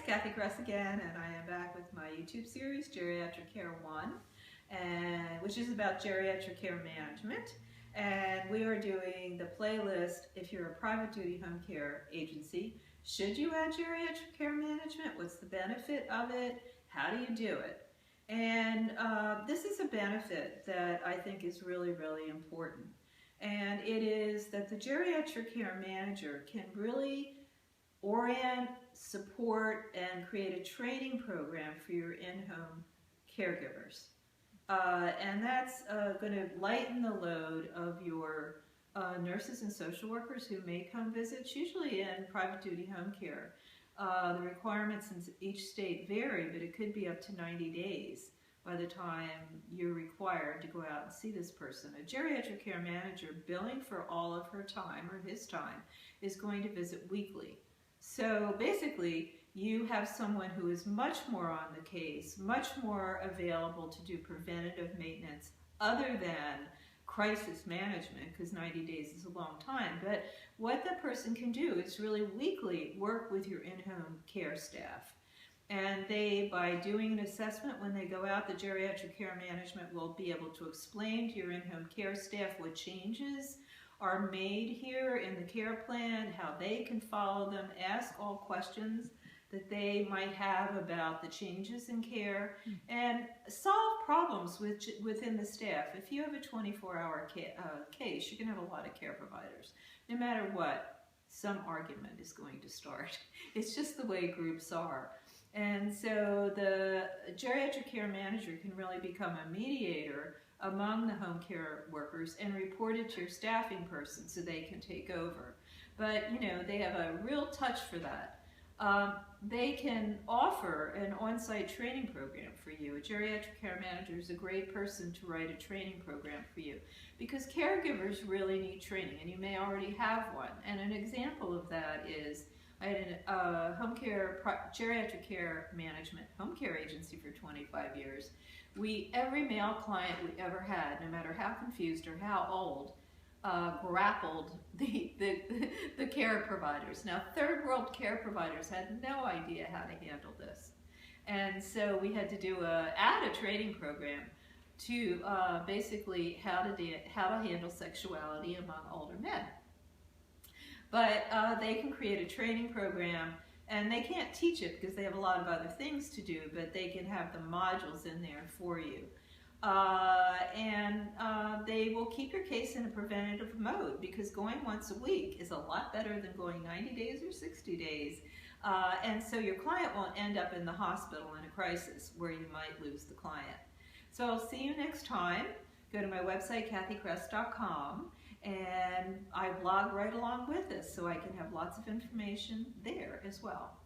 Kathy Kress again, and I am back with my YouTube series, Geriatric Care 1, which is about geriatric care management. And we are doing the playlist, if you're a private duty home care agency, should you add geriatric care management? What's the benefit of it? How do you do it? And this is a benefit that I think is really, really important. And it is that the geriatric care manager can really orient, support, and create a training program for your in-home caregivers. And that's going to lighten the load of your nurses and social workers who make home visits, usually in private duty home care. The requirements in each state vary, but it could be up to 90 days by the time you're required to go out and see this person. A geriatric care manager, billing for all of her time or his time, is going to visit weekly. So basically, you have someone who is much more on the case, much more available to do preventative maintenance other than crisis management, because 90 days is a long time. But what that person can do is really weekly work with your in-home care staff. And they, by doing an assessment when they go out, the geriatric care management will be able to explain to your in-home care staff what changes are made here in the care plan, how they can follow them, ask all questions that they might have about the changes in care, and solve problems within the staff. If you have a 24-hour case, you can have a lot of care providers. No matter what, some argument is going to start. It's just the way groups are. And so the geriatric care manager can really become a mediator among the home care workers and report it to your staffing person so they can take over. But, you know, they have a real touch for that. They can offer an on-site training program for you. A geriatric care manager is a great person to write a training program for you because caregivers really need training, and you may already have one. And an example of that is I had a geriatric care management home care agency for 25 years. Every male client we ever had, no matter how confused or how old, grappled the care providers. Now, third world care providers had no idea how to handle this. And so we had to add a training program to basically how to handle sexuality among older men. But they can create a training program, and they can't teach it because they have a lot of other things to do, but they can have the modules in there for you. They will keep your case in a preventative mode because going once a week is a lot better than going 90 days or 60 days. And so your client won't end up in the hospital in a crisis where you might lose the client. So I'll see you next time. Go to my website, kathykress.com, and I blog right along with this so I can have lots of information there as well.